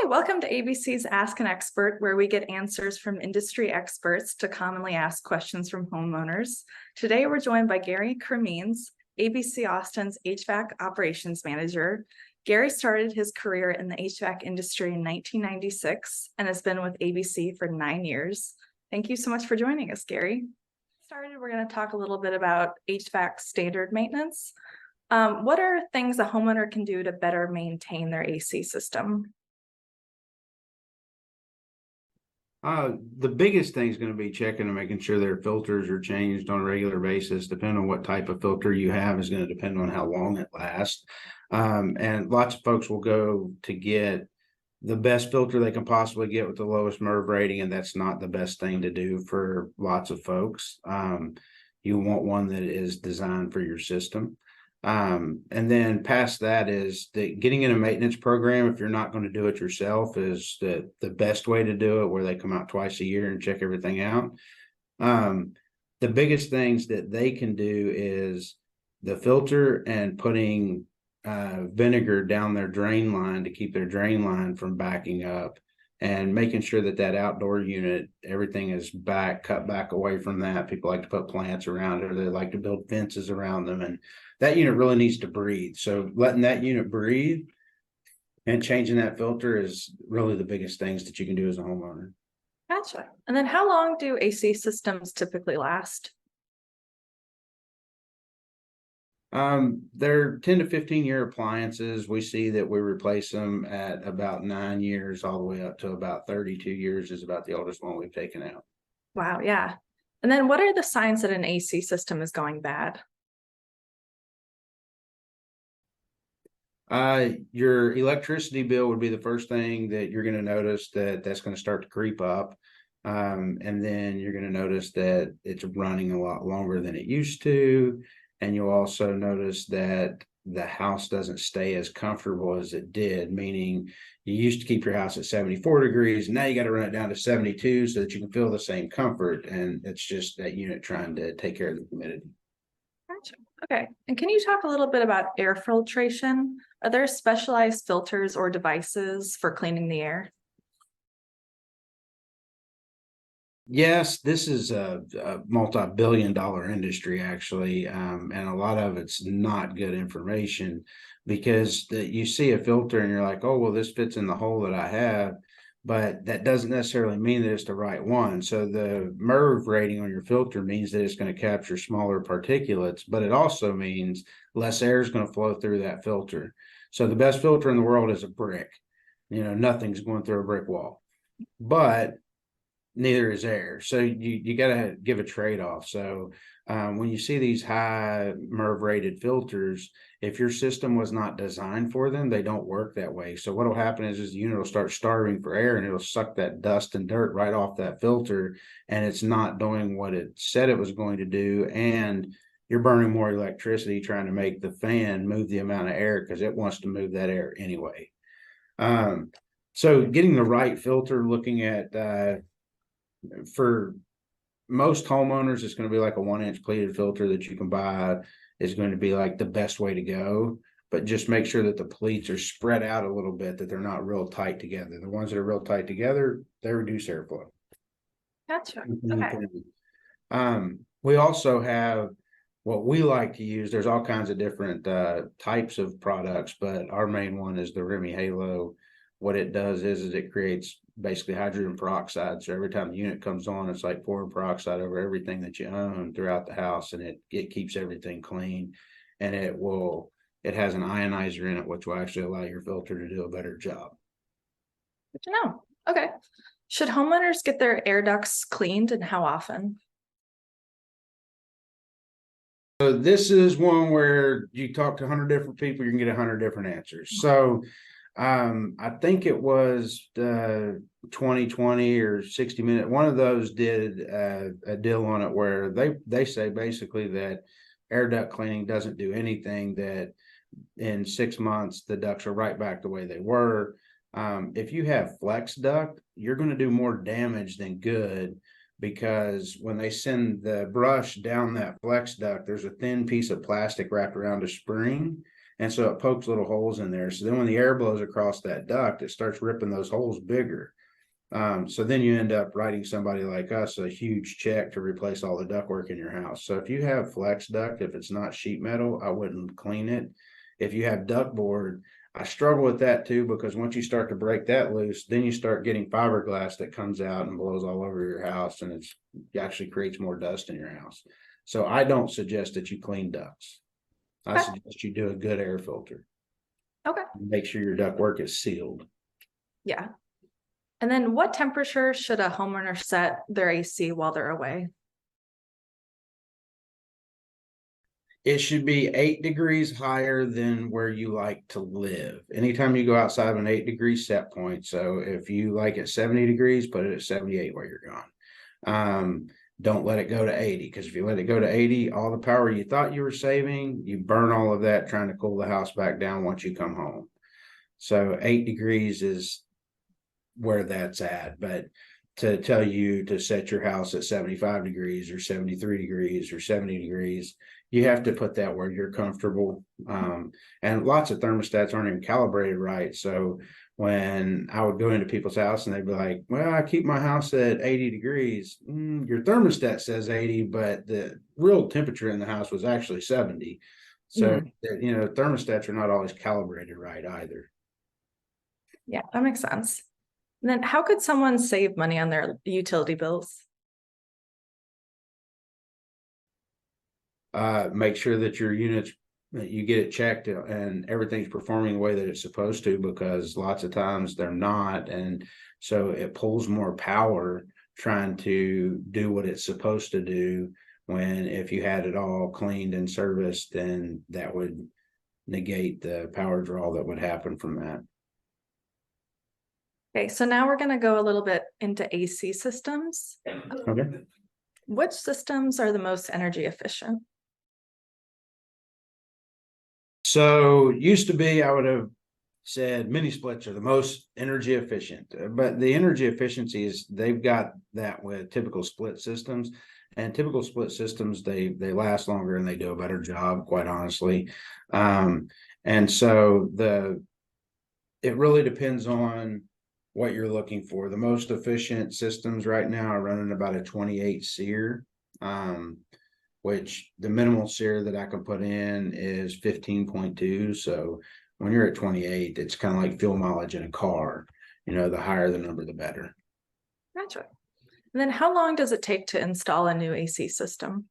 welcome to ABC's Ask an Expert, where we get answers from industry experts to commonly asked questions from homeowners. Today, we're joined by Gary Cremines, ABC Austin's HVAC operations manager. Gary started his career in the HVAC industry in 1996 and has been with ABC for 9 years. Thank you so much for joining us, Gary. We're going to talk a little bit about HVAC standard maintenance. What are things a homeowner can do to better maintain their AC system? The biggest thing is going to be checking and making sure their filters are changed on a regular basis. Depending on what type of filter you have is going to depend on how long it lasts. And lots of folks will go to get the best filter they can possibly get with the lowest MERV rating, and that's not the best thing to do for lots of folks. You want one that is designed for your system. And then past that is that getting in a maintenance program, if you're not going to do it yourself, is the best way to do it, where they come out twice a year and check everything out. The biggest things that they can do is the filter and putting vinegar down their drain line to keep their drain line from backing up, and making sure that that outdoor unit, everything is cut back away from that. People like to put plants around it, or they like to build fences around them, and that unit really needs to breathe. So letting that unit breathe and changing that filter is really the biggest things that you can do as a homeowner. Gotcha. And then how long do AC systems typically last? They're 10 to 15 year appliances. We see that we replace them at about 9 years, all the way up to about 32 years is about the oldest one we've taken out. Wow, yeah. And then what are the signs that an AC system is going bad? Your electricity bill would be the first thing that you're going to notice that's going to start to creep up. And then you're going to notice that it's running a lot longer than it used to. And you'll also notice that the house doesn't stay as comfortable as it did, meaning you used to keep your house at 74 degrees. And now you got to run it down to 72 so that you can feel the same comfort. And it's just that unit trying to take care of the humidity. Gotcha. Okay. And can you talk a little bit about air filtration? Are there specialized filters or devices for cleaning the air? Yes, this is a multi-billion-dollar industry, actually, and a lot of it's not good information, because you see a filter and you're like, oh, well, this fits in the hole that I have, but that doesn't necessarily mean that it's the right one. So the MERV rating on your filter means that it's going to capture smaller particulates, but it also means less air is going to flow through that filter. So the best filter in the world is a brick. Nothing's going through a brick wall, but neither is air. So you got to give a trade-off. So when you see these high MERV rated filters, if your system was not designed for them, they don't work that way. So what will happen is the unit will start starving for air, and it'll suck that dust and dirt right off that filter, and it's not doing what it said it was going to do. And you're burning more electricity trying to make the fan move the amount of air, because it wants to move that air anyway. So getting the right filter, looking at for most homeowners, it's going to be like a 1-inch pleated filter that you can buy is going to be like the best way to go. But just make sure that the pleats are spread out a little bit, that they're not real tight together. The ones that are real tight together, they reduce airflow. Gotcha. Okay. We also have what we like to use. There's all kinds of different types of products, but our main one is the Remy Halo. What it does is it creates basically hydrogen peroxide. So every time the unit comes on, it's like pouring peroxide over everything that you own throughout the house, and it keeps everything clean. And it has an ionizer in it, which will actually allow your filter to do a better job. Good to know. Okay. Should homeowners get their air ducts cleaned, and how often? So this is one where you talk to 100 different people, you can get 100 different answers. So I think it was 2020 or 60 Minutes. One of those did a deal on it where they say basically that air duct cleaning doesn't do anything, that in 6 months the ducts are right back the way they were. If you have flex duct, you're going to do more damage than good, because when they send the brush down that flex duct, there's a thin piece of plastic wrapped around a spring, And so it pokes little holes in there. So then when the air blows across that duct, it starts ripping those holes bigger. So then you end up writing somebody like us a huge check to replace all the ductwork in your house. So if you have flex duct, if it's not sheet metal, I wouldn't clean it. If you have duct board, I struggle with that too, because once you start to break that loose, then you start getting fiberglass that comes out and blows all over your house, and it actually creates more dust in your house. So I don't suggest that you clean ducts. I Okay. suggest you do a good air filter. Okay. Make sure your ductwork is sealed. Yeah. And then what temperature should a homeowner set their AC while they're away? It should be 8 degrees higher than where you like to live. Anytime you go outside of an 8-degree set point. So if you like it 70 degrees, put it at 78 while you're gone. Don't let it go to 80, because if you let it go to 80, all the power you thought you were saving, you burn all of that trying to cool the house back down once you come home. So 8 degrees is where that's at. But to tell you to set your house at 75 degrees or 73 degrees or 70 degrees, you have to put that where you're comfortable. And lots of thermostats aren't even calibrated right. So when I would go into people's house and they'd be like, well, I keep my house at 80 degrees. Your thermostat says 80, but the real temperature in the house was actually 70. So, thermostats are not always calibrated right either. Yeah, that makes sense. And then how could someone save money on their utility bills? Make sure that your units, that you get it checked and everything's performing the way that it's supposed to, because lots of times they're not. And so it pulls more power trying to do what it's supposed to do, when if you had it all cleaned and serviced, then that would negate the power draw that would happen from that. Okay, so now we're going to go a little bit into AC systems. Okay. Which systems are the most energy efficient? So used to be, I would have said mini splits are the most energy efficient, but the energy efficiency is, they've got that with typical split systems, and typical split systems, they last longer and they do a better job, quite honestly. And so it really depends on what you're looking for. The most efficient systems right now are running about a 28 SEER, which the minimal SEER that I can put in is 15.2. So when you're at 28, it's kind of like fuel mileage in a car. The higher the number, the better. Gotcha. And then how long does it take to install a new AC system?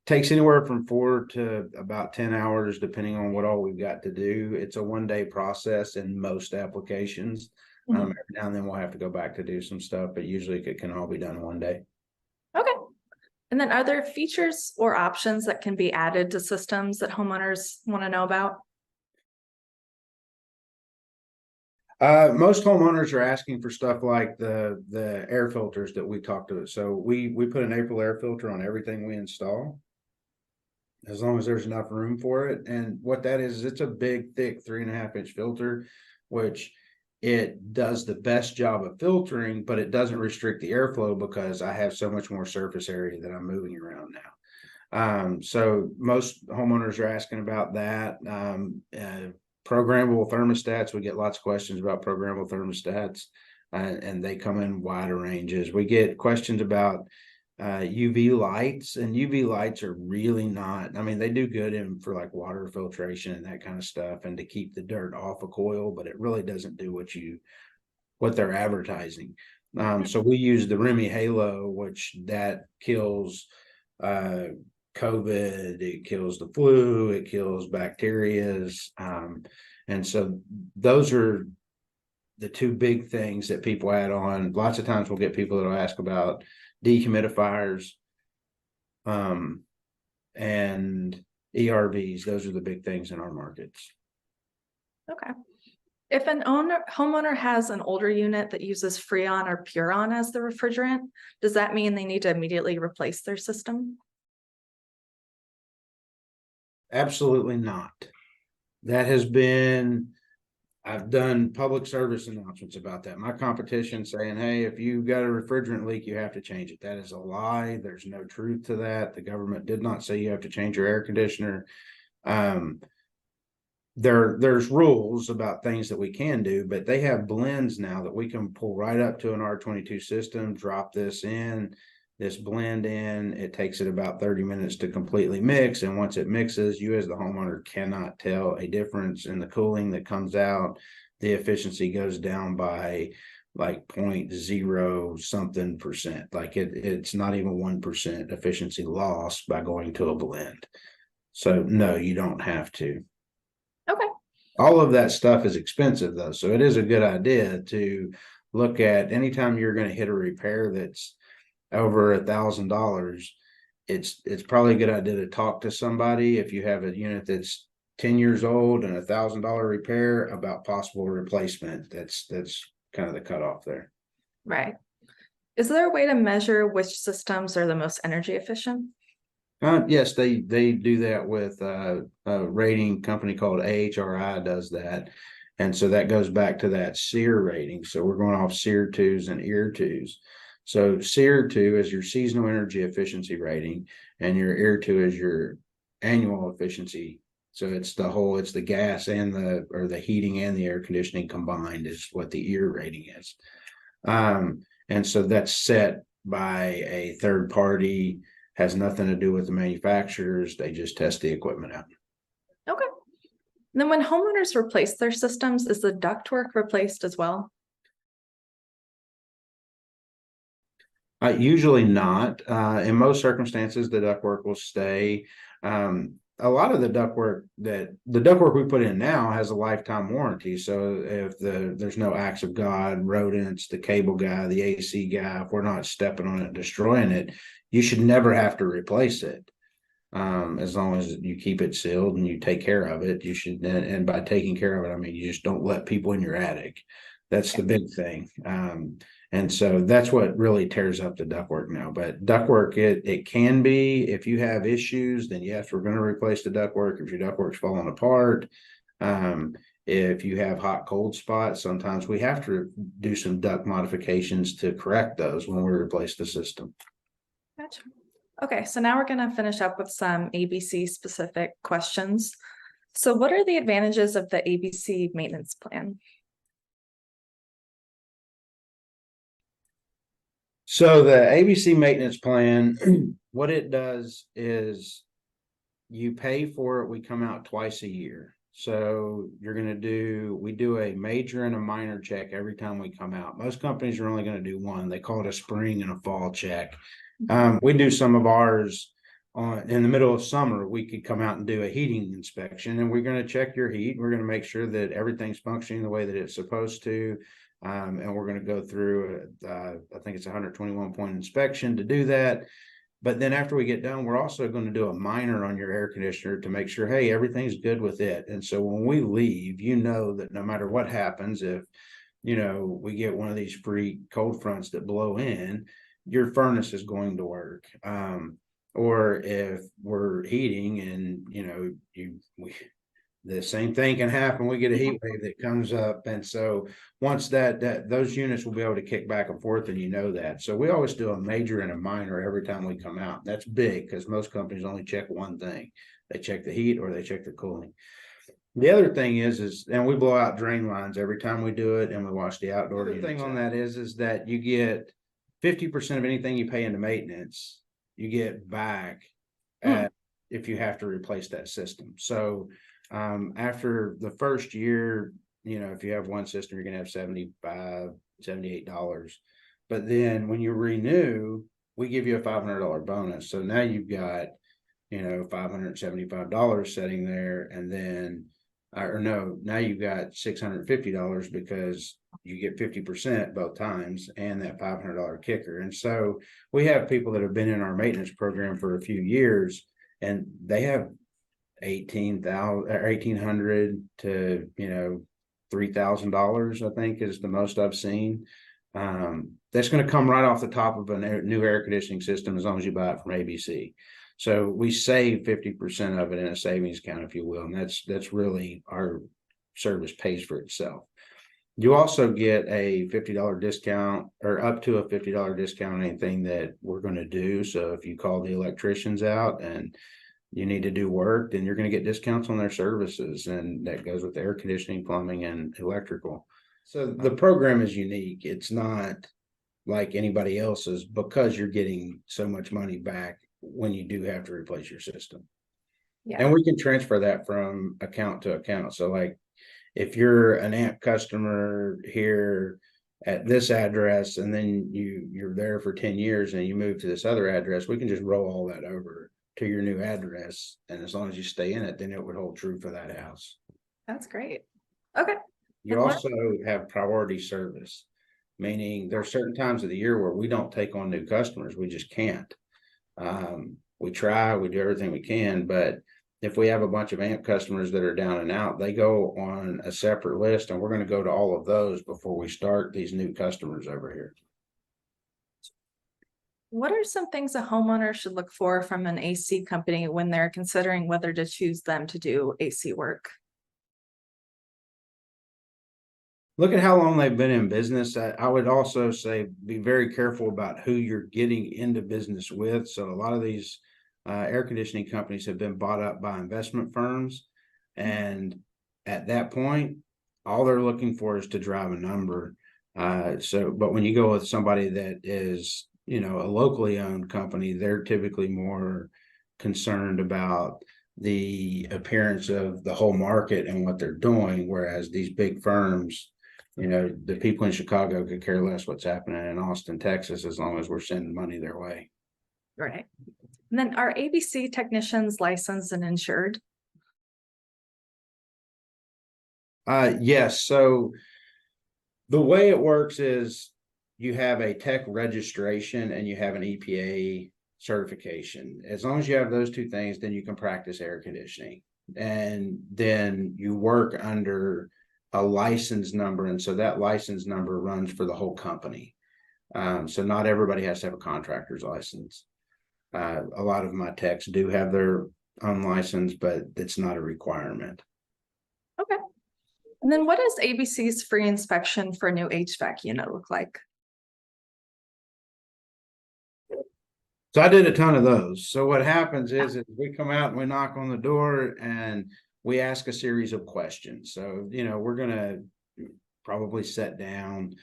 Takes anywhere from 4 to about 10 hours, depending on what all we've got to do. It's a 1-day process in most applications. Every now and then we'll have to go back to do some stuff, but usually it can all be done in 1 day. Okay. And then are there features or options that can be added to systems that homeowners want to know about? Most homeowners are asking for stuff like the air filters that we talked about. So we put an April air filter on everything we install, as long as there's enough room for it. And what that is it's a big, thick 3.5-inch filter, which it does the best job of filtering, but it doesn't restrict the airflow because I have so much more surface area that I'm moving around now. So most homeowners are asking about that. Programmable thermostats, we get lots of questions about programmable thermostats, and they come in wider ranges. We get questions about UV lights, and UV lights are really not, I mean, they do good for like water filtration and that kind of stuff, and to keep the dirt off a coil, but it really doesn't do what they're advertising. So we use the Remy Halo, which that kills COVID, it kills the flu, it kills bacterias. And so those are the two big things that people add on. Lots of times we'll get people that'll ask about dehumidifiers, and ERVs. Those are the big things in our markets. Okay. If an homeowner has an older unit that uses Freon or Puron as the refrigerant, does that mean they need to immediately replace their system? Absolutely not. That has been, I've done public service announcements about that. My competition saying, hey, if you got a refrigerant leak, you have to change it. That is a lie. There's no truth to that. The government did not say you have to change your air conditioner. There's rules about things that we can do, but they have blends now that we can pull right up to an R22 system, drop this blend in. It takes it about 30 minutes to completely mix. And once it mixes, you as the homeowner cannot tell a difference in the cooling that comes out. The efficiency goes down by like 0.0 something percent. Like it's not even 1% efficiency loss by going to a blend. So no, you don't have to. Okay. All of that stuff is expensive though. So it is a good idea to look at anytime you're going to hit a repair that's over $1,000. It's probably a good idea to talk to somebody if you have a unit that's 10 years old and $1,000 repair about possible replacement. That's kind of the cutoff there. Right. Is there a way to measure which systems are the most energy efficient? Yes, they do that with a rating company called AHRI does that. And so that goes back to that SEER rating. So we're going off SEER 2s and EAR 2s. So SEER 2 is your seasonal energy efficiency rating, and your EAR 2 is your annual efficiency. So it's the gas and the heating and the air conditioning combined is what the EAR rating is. And so that's set by a third party, has nothing to do with the manufacturers. They just test the equipment out. Okay. Then when homeowners replace their systems, is the ductwork replaced as well? Usually not. In most circumstances, the ductwork will stay. A lot of the ductwork we put in now has a lifetime warranty. So if there's no acts of God, rodents, the cable guy, the AC guy, if we're not stepping on it, destroying it, you should never have to replace it. As long as you keep it sealed and you take care of it, you should. And by taking care of it, I mean, you just don't let people in your attic. That's the big thing. And so that's what really tears up the ductwork now. But ductwork, it can be, if you have issues, then yes, we're going to replace the ductwork. If your ductwork's falling apart, if you have hot cold spots, sometimes we have to do some duct modifications to correct those when we replace the system. Gotcha. Okay, so now we're going to finish up with some ABC specific questions. So what are the advantages of the ABC maintenance plan? So the ABC maintenance plan, what it does is you pay for it. We come out twice a year. So we do a major and a minor check every time we come out. Most companies are only going to do one. They call it a spring and a fall check. We do some of ours in the middle of summer. We could come out and do a heating inspection, and we're going to check your heat. We're going to make sure that everything's functioning the way that it's supposed to. And we're going to go through, I think it's a 121-point inspection to do that. But then after we get done, we're also going to do a minor on your air conditioner to make sure, hey, everything's good with it. And so when we leave, you know that no matter what happens, if, we get one of these free cold fronts that blow in, your furnace is going to work. Or if we're heating and, the same thing can happen. We get a heat wave that comes up. And so once those units will be able to kick back and forth, and that. So we always do a major and a minor every time we come out. That's big because most companies only check one thing. They check the heat or they check the cooling. The other thing is, and we blow out drain lines every time we do it, and we wash the outdoor. The thing on that is that you get 50% of anything you pay into maintenance, you get back if you have to replace that system. So after the first year, if you have one system, you're going to have $78. But then when you renew, we give you a $500 bonus. So now you've got, $575 sitting there. And then, now you've got $650 because you get 50% both times and that $500 kicker. And so we have people that have been in our maintenance program for a few years, and they have $1,800 to $3,000, I think, is the most I've seen. That's going to come right off the top of a new air conditioning system as long as you buy it from ABC. So we save 50% of it in a savings account, if you will, and that's really our service pays for itself. You also get a $50 discount, or up to a $50 discount on anything that we're going to do. So if you call the electricians out and you need to do work, then you're going to get discounts on their services. And that goes with air conditioning, plumbing, and electrical. So the program is unique. It's not like anybody else's because you're getting so much money back when you do have to replace your system. Yeah. And we can transfer that from account to account. So like if you're an AMP customer here at this address, and then you're there for 10 years and you move to this other address, we can just roll all that over to your new address. And as long as you stay in it, then it would hold true for that house. That's great. Okay. You also have priority service, meaning there are certain times of the year where we don't take on new customers. We just can't. We try, we do everything we can, but if we have a bunch of AMP customers that are down and out, they go on a separate list, and we're going to go to all of those before we start these new customers over here. What are some things a homeowner should look for from an AC company when they're considering whether to choose them to do AC work? Look at how long they've been in business. I would also say be very careful about who you're getting into business with. So a lot of these air conditioning companies have been bought up by investment firms. And at that point, all they're looking for is to drive a number. But when you go with somebody that is, a locally owned company, they're typically more concerned about the appearance of the whole market and what they're doing. Whereas these big firms, the people in Chicago could care less what's happening in Austin, Texas, as long as we're sending money their way. Right. And then are ABC technicians licensed and insured? Yes. So the way it works is you have a tech registration and you have an EPA certification. As long as you have those two things, then you can practice air conditioning. And then you work under a license number. And so that license number runs for the whole company. So not everybody has to have a contractor's license. A lot of my techs do have their own license, but it's not a requirement. Okay. And then what does ABC's free inspection for a new HVAC unit look like? So I did a ton of those. So what happens is we come out and we knock on the door and we ask a series of questions. So, we're going to probably sit down.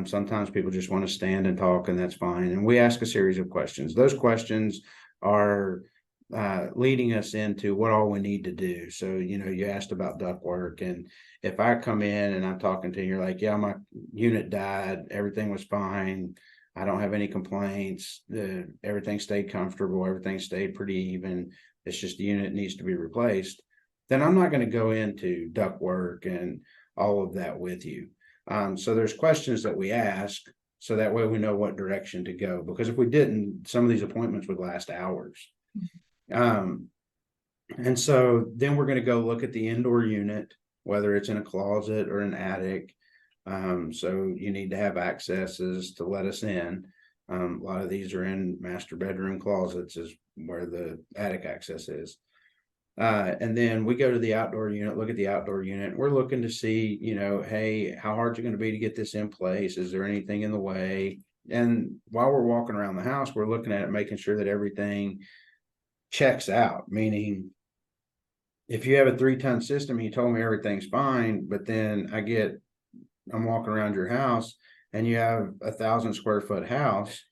Sometimes people just want to stand and talk, and that's fine. And we ask a series of questions. Those questions are leading us into what all we need to do. So, you asked about duct work, and if I come in and I'm talking to you, you're like, yeah, my unit died, everything was fine, I don't have any complaints, everything stayed comfortable, everything stayed pretty even, it's just the unit needs to be replaced, then I'm not going to go into duct work and all of that with you. So there's questions that we ask, so that way we know what direction to go, because if we didn't, some of these appointments would last hours. And so then we're going to go look at the indoor unit, whether it's in a closet or an attic. So you need to have accesses to let us in. A lot of these are in master bedroom closets, is where the attic access is. And then we go to the outdoor unit, look at the outdoor unit. We're looking to see, hey, how hard is it going to be to get this in place? Is there anything in the way? And while we're walking around the house, we're looking at it, making sure that everything checks out. Meaning, if you have a 3-ton system and you told me everything's fine, but then I'm walking around your house and you have 1,000 square foot house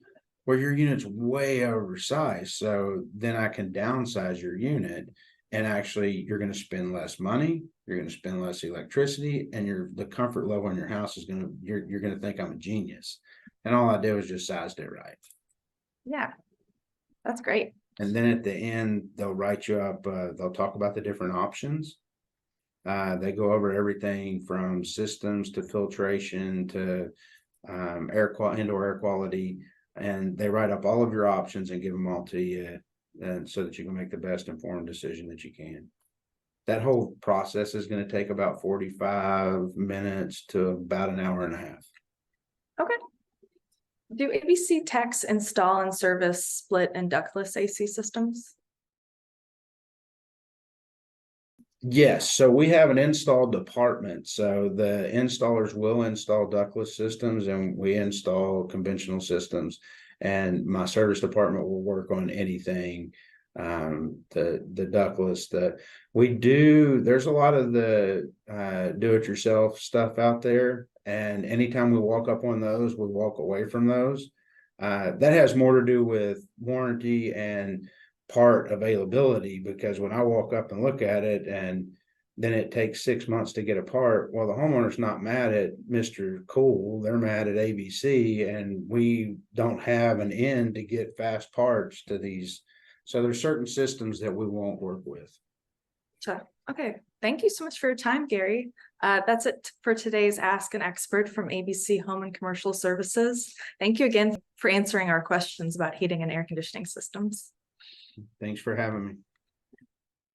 where your unit's way oversized. So then I can downsize your unit. And actually, you're going to spend less money, you're going to spend less electricity, and the comfort level in your house is you're going to think I'm a genius. And all I did was just sized it right. Yeah, that's great. And then at the end, they'll write you up, they'll talk about the different options. They go over everything from systems to filtration to indoor air quality, and they write up all of your options and give them all to you. And so that you can make the best informed decision that you can. That whole process is going to take about 45 minutes to about an hour and a half. Okay. Do ABC techs install and service split and ductless AC systems? Yes, so we have an install department. So the installers will install ductless systems and we install conventional systems. And my service department will work on anything, the ductless that we do. There's a lot of the do-it-yourself stuff out there. And anytime we walk up on those, we walk away from those. That has more to do with warranty and part availability, because when I walk up and look at it and then it takes 6 months to get a part, well, the homeowner's not mad at Mr. Cool, they're mad at ABC, and we don't have an end to get fast parts to these. So there's certain systems that we won't work with. So, okay, thank you so much for your time, Gary. That's it for today's Ask an Expert from ABC Home and Commercial Services. Thank you again for answering our questions about heating and air conditioning systems. Thanks for having me.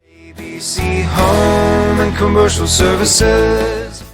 ABC Home and Commercial Services.